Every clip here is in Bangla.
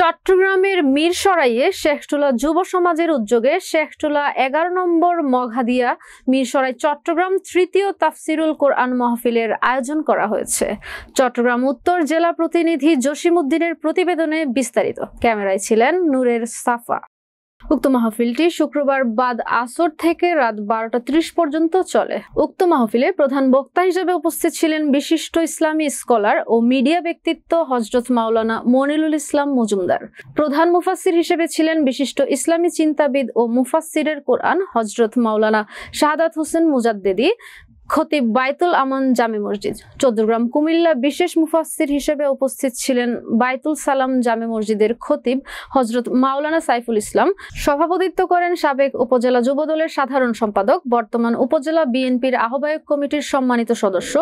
চট্টগ্রামের মিরসরাইয়ে শেখটুলা যুব সমাজের উদ্যোগে শেখটুলা ১১ নম্বর মঘাদিয়া মিরসরাই চট্টগ্রাম তৃতীয় তাফসিরুল কোরআন মাহফিলের আয়োজন করা হয়েছে। চট্টগ্রাম উত্তর জেলা প্রতিনিধি জসিমউদ্দিনের প্রতিবেদনে বিস্তারিত। ক্যামেরায় ছিলেন নূরের সাফা। উক্ত মাহফিলটি শুক্রবার বাদ আসর থেকে রাত ১২:৩০ পর্যন্ত চলে। উক্ত মাহফিলে প্রধান বক্তা হিসেবে উপস্থিত ছিলেন বিশিষ্ট ইসলামী স্কলার ও মিডিয়া ব্যক্তিত্ব হযরত মাওলানা মনিরুল ইসলাম মজুমদার। প্রধান মুফাসসির হিসেবে ছিলেন বিশিষ্ট ইসলামী চিন্তাবিদ ও মুফাসসিরের কোরআন হযরত মাওলানা শাহাদাত হোসেন মুজাদ্দেদি, খতিব বাইতুল আমান জামে মসজিদ। চট্টগ্রাম কুমিল্লা বিশেষ মুফাসসির হিসেবে উপস্থিত ছিলেন বাইতুল সালাম জামে মসজিদের খতিব হযরত মাওলানা সাইফুল ইসলাম। সভাপতিত্ব করেন সাবেক উপজেলা যুবদলের সাধারণ সম্পাদক, বর্তমান উপজেলা বিএনপির আহ্বায়ক কমিটির সম্মানিত সদস্য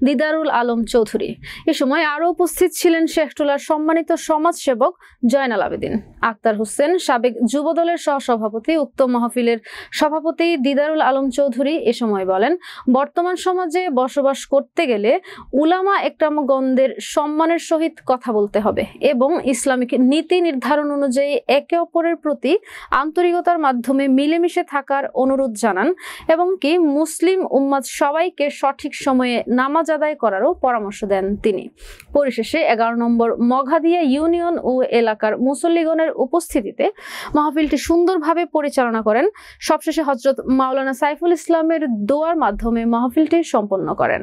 দিদারুল আলম চৌধুরী। এ সময় আরও উপস্থিত ছিলেন শেখটুলার সম্মানিত সমাজসেবক জয়নাল আবেদিন, আক্তার হোসেন সাবেক যুবদলের সহসভাপতি। উক্ত মাহফিলের সভাপতি দিদারুল আলম চৌধুরী এ সময় বলেন, বর্তমান সমাজে বসবাস করতে গেলে উলামা একরামগণদের সম্মানের সহিত কথা বলতে হবে এবং ইসলামিক নীতি নির্ধারণ অনুযায়ী একে অপরের প্রতি আন্তরিকতার মাধ্যমে মিলেমিশে থাকার অনুরোধ জানান এবং কি মুসলিম উম্মাত সবাইকে সঠিক সময়ে নামাজ আদায় করারও পরামর্শ দেন তিনি। পরিশেষে ১১ নম্বর মঘাদিয়া ইউনিয়ন ও এলাকার মুসল্লিগণের উপস্থিতিতে মাহফিলটি সুন্দরভাবে পরিচালনা করেন। সবশেষে হযরত মাওলানা সাইফুল ইসলামের দোয়ার মাধ্যমে মাহফিলটি সম্পন্ন করেন।